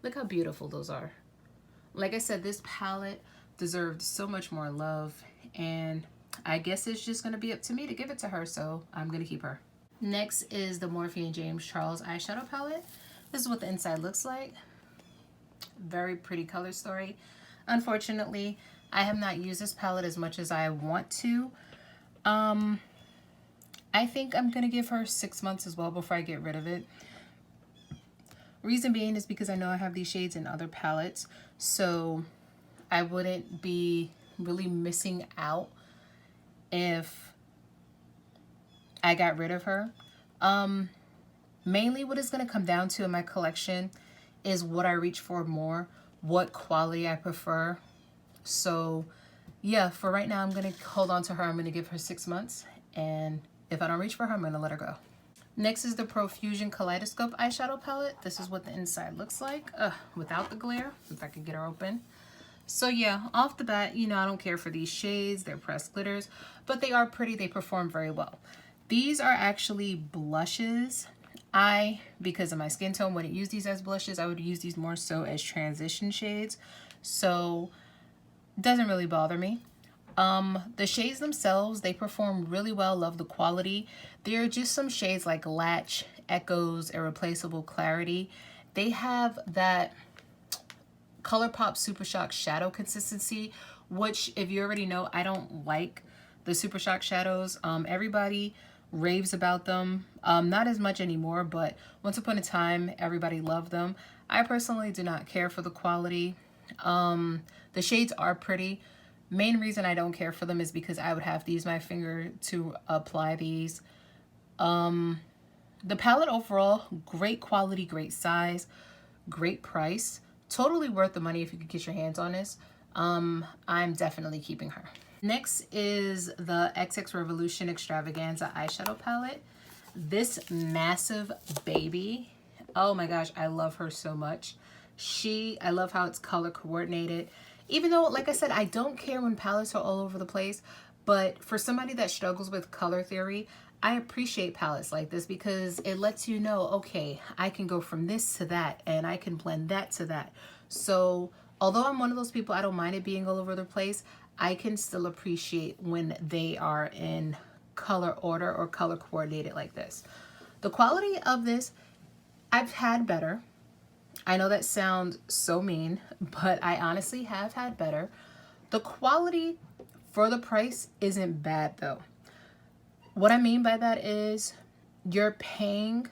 Look how beautiful those are. Like I said, this palette deserved so much more love, and I guess it's just going to be up to me to give it to her, so I'm going to keep her. Next is the Morphe and James Charles eyeshadow palette. This is what the inside looks like. Very pretty color story. Unfortunately, I have not used this palette as much as I want to. I think I'm going to give her 6 months as well before I get rid of it. Reason being is because I know I have these shades in other palettes, so I wouldn't be really missing out if I got rid of her. Mainly what it's going to come down to in my collection is what I reach for more, what quality I prefer. So yeah, for right now, I'm going to hold on to her. I'm going to give her 6 months, and if I don't reach for her, I'm going to let her go. Next is the Profusion Kaleidoscope eyeshadow palette. This is what the inside looks like without the glare, if I could get her open. So yeah, off the bat, you know, I don't care for these shades. They're pressed glitters, but they are pretty. They perform very well. These are actually blushes. Because of my skin tone, wouldn't use these as blushes. I would use these more so as transition shades. So it doesn't really bother me. The shades themselves, they perform really well. Love the quality. There are just some shades like Latch, Echoes, Irreplaceable Clarity. They have that ColourPop Super Shock shadow consistency, which, if you already know, I don't like the Super Shock shadows. Everybody raves about them. Not as much anymore, but once upon a time, everybody loved them. I personally do not care for the quality. The shades are pretty. Main reason I don't care for them is because I would have to use my finger to apply these. The palette overall, great quality, great size, great price. Totally worth the money if you could get your hands on this. I'm definitely keeping her. Next is the XX Revolution Extravaganza eyeshadow palette. This massive baby, oh my gosh, I love her so much. I love how it's color coordinated. Even though, like I said, I don't care when palettes are all over the place, but for somebody that struggles with color theory, I appreciate palettes like this because it lets you know, okay, I can go from this to that, and I can blend that to that. So although I'm one of those people, I don't mind it being all over the place, I can still appreciate when they are in color order or color coordinated like this. The quality of this, I've had better. I know that sounds so mean, but I honestly have had better. The quality for the price isn't bad though. What I mean by that is you're paying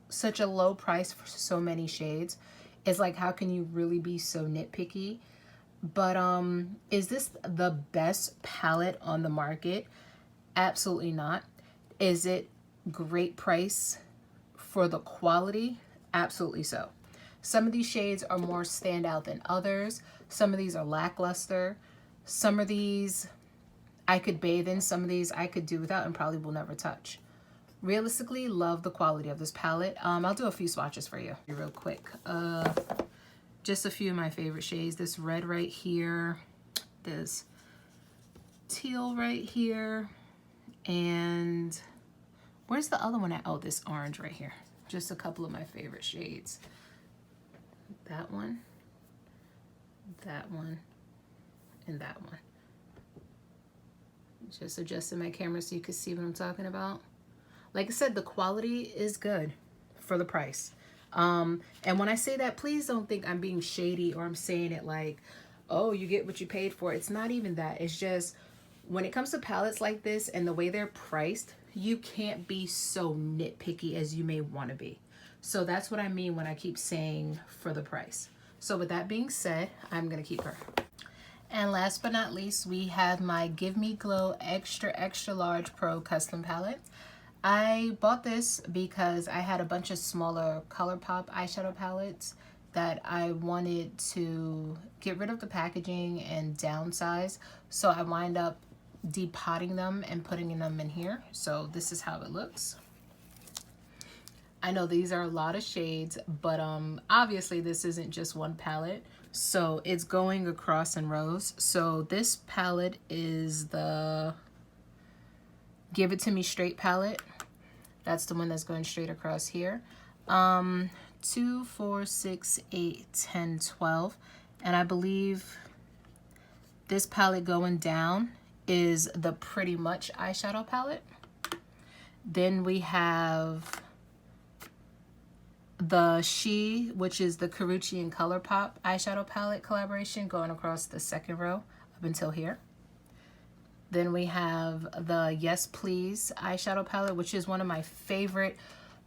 such a low price for so many shades. It's like, how can you really be so nitpicky? But is this the best palette on the market? Absolutely not. Is it great price for the quality? Absolutely so. Some of these shades are more standout than others. Some of these are lackluster. Some of these I could bathe in. Some of these I could do without and probably will never touch. Realistically, love the quality of this palette. I'll do a few swatches for you real quick. Just a few of my favorite shades. This red right here, this teal right here, and where's the other one at? Oh, this orange right here. Just a couple of my favorite shades. That one, and that one. Just adjusting my camera so you can see what I'm talking about. Like I said, the quality is good for the price. And when I say that, please don't think I'm being shady or I'm saying it like, oh, you get what you paid for. It's not even that. It's just when it comes to palettes like this and the way they're priced, you can't be so nitpicky as you may want to be. So that's what I mean when I keep saying for the price. So with that being said, I'm going to keep her. And last but not least, we have my Give Me Glow Extra Extra Large Pro Custom Palette. I bought this because I had a bunch of smaller ColourPop eyeshadow palettes that I wanted to get rid of the packaging and downsize. So I wind up depotting them and putting them in here. So this is how it looks. I know these are a lot of shades, but obviously this isn't just one palette. So it's going across in rows. So this palette is the Give It To Me Straight palette. That's the one that's going straight across here. 2, 4, 6, 8, 10, 12. And I believe this palette going down is the Pretty Much eyeshadow palette. Then we have the She, which is the Karuchi and ColourPop eyeshadow palette collaboration going across the second row up until here. Then we have the Yes Please eyeshadow palette, which is one of my favorite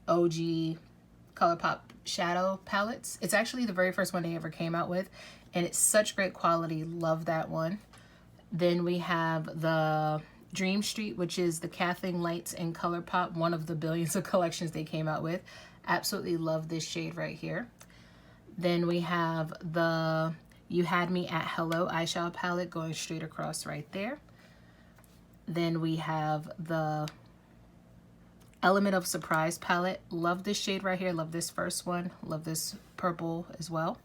OG ColourPop shadow palettes. It's actually the very first one they ever came out with, and it's such great quality. Love that one. Then we have the Dream Street, which is the Kathleen Lights and ColourPop, one of the billions of collections they came out with. Absolutely love this shade right here. Then we have the You Had Me at Hello eyeshadow palette going straight across right there. Then we have the Element of Surprise palette. Love this shade right here. Love this first one. Love this purple as well.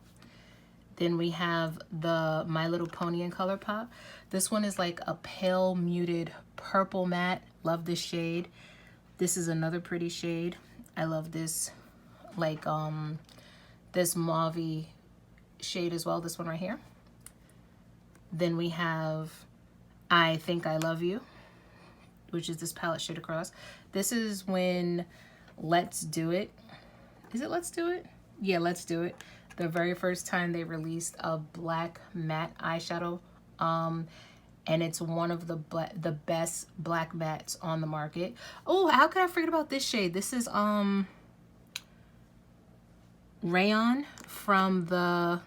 Then we have the My Little Pony in ColourPop. This one is like a pale muted purple matte. Love this shade. This is another pretty shade. I love this, like this mauve shade as well, this one right here. Then we have I Think I Love You, which is this palette straight across. This is when Let's Do It. Is it Let's Do It? Yeah, Let's Do It. The very first time they released a black matte eyeshadow. And it's one of the best black mattes on the market. Oh, how could I forget about this shade? This is Rayon from the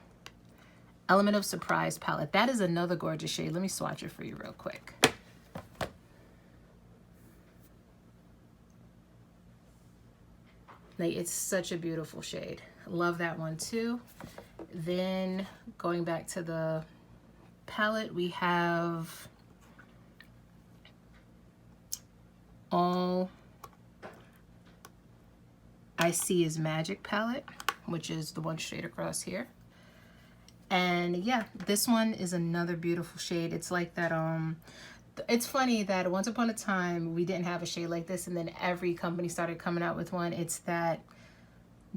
Element of Surprise palette. That is another gorgeous shade. Let me swatch it for you real quick. Like, it's such a beautiful shade. Love that one too. Then going back to the palette, we have All I See Is Magic palette, which is the one straight across here. And yeah, this one is another beautiful shade. It's like that, it's funny that once upon a time we didn't have a shade like this, and then every company started coming out with one. It's that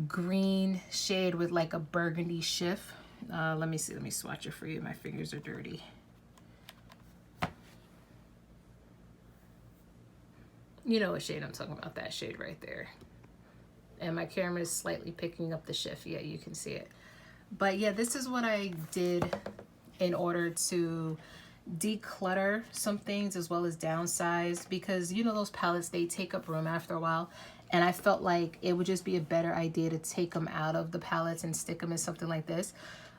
green shade with like a burgundy shift. Let me see, let me swatch it for you. My fingers are dirty. You know what shade I'm talking about, that shade right there. And my camera is slightly picking up the shift. Yeah, you can see it. But yeah, this is what I did in order to declutter some things as well as downsize, because you know those palettes, they take up room after a while, and I felt like it would just be a better idea to take them out of the palettes and stick them in something like this.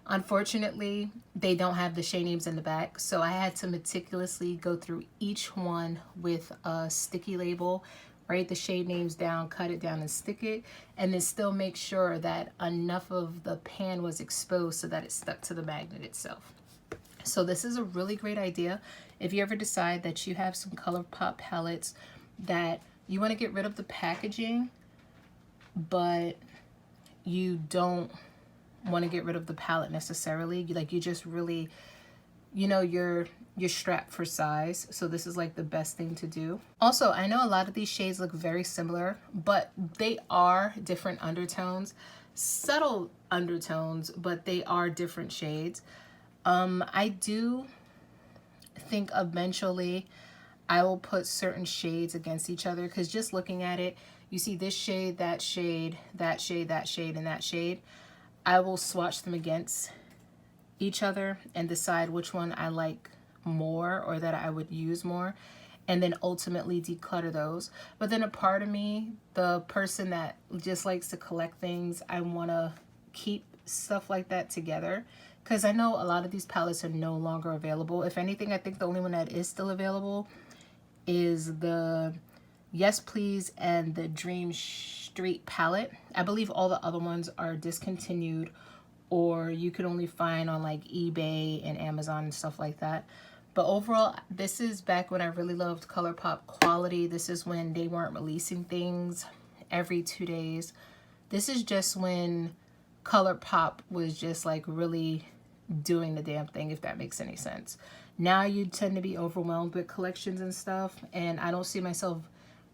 Unfortunately, they don't have the shade names in the back, so I had to meticulously go through each one with a sticky label, write the shade names down, cut it down and stick it, and then still make sure that enough of the pan was exposed so that it stuck to the magnet itself. So this is a really great idea if you ever decide that you have some ColourPop palettes that you want to get rid of the packaging, but you don't want to get rid of the palette necessarily. Like, you just really, you know, you're strapped for size, so this is like the best thing to do. Also, I know a lot of these shades look very similar, but they are different undertones, subtle undertones, but they are different shades. I do think eventually I will put certain shades against each other, because just looking at it, you see this shade, that shade, that shade, that shade, and that shade. I will swatch them against each other and decide which one I like more or that I would use more, and then ultimately declutter those. But then a part of me, the person that just likes to collect things, I want to keep stuff like that together, because I know a lot of these palettes are no longer available. If anything, I think the only one that is still available is the Yes Please and the Dream Street palette. I believe all the other ones are discontinued, or you could only find on like eBay and Amazon and stuff like that. But overall, this is back when I really loved ColourPop quality. This is when they weren't releasing things every 2 days. This is just when ColourPop was just like really doing the damn thing, if that makes any sense. Now you tend to be overwhelmed with collections and stuff, and I don't see myself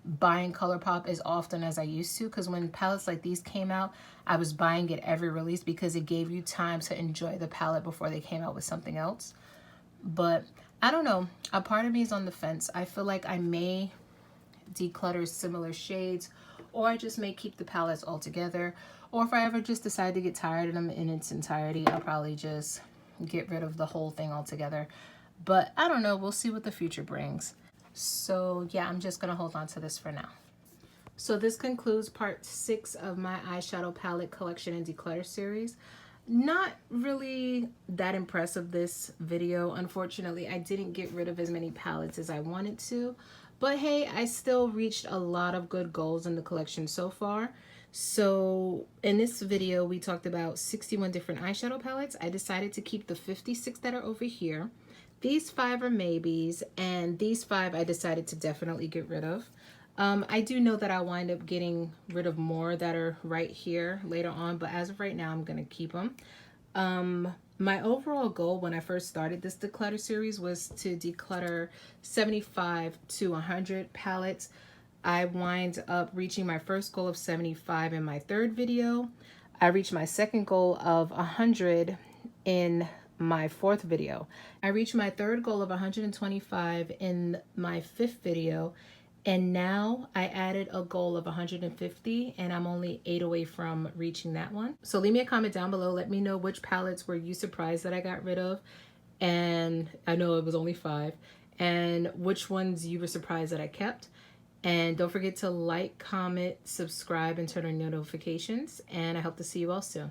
buying ColourPop as often as I used to, because when palettes like these came out, I was buying it every release because it gave you time to enjoy the palette before they came out with something else. But I don't know, a part of me is on the fence. I feel like I may declutter similar shades, or I just may keep the palettes all together, or if I ever just decide to get tired of them in its entirety, I'll probably just get rid of the whole thing altogether. But I don't know, we'll see what the future brings. So yeah, I'm just gonna hold on to this for now. So this concludes part 6 of my eyeshadow palette collection and declutter series. Not really that impressive this video. Unfortunately, I didn't get rid of as many palettes as I wanted to, but hey, I still reached a lot of good goals in the collection so far. So in this video, we talked about 61 different eyeshadow palettes. I decided to keep the 56 that are over here. These 5 are maybes, and these 5 I decided to definitely get rid of. I do know that I'll wind up getting rid of more that are right here later on, but as of right now, I'm going to keep them. My overall goal when I first started this declutter series was to declutter 75 to 100 palettes. I wind up reaching my first goal of 75 in my 3rd video. I reached my second goal of 100 in my 4th video. I reached my 3rd goal of 125 in my 5th video, and now I added a goal of 150, and I'm only 8 away from reaching that one. So leave me a comment down below. Let me know which palettes were you surprised that I got rid of, and I know it was only 5, and which ones you were surprised that I kept. And don't forget to like, comment, subscribe, and turn on notifications, and I hope to see you all soon.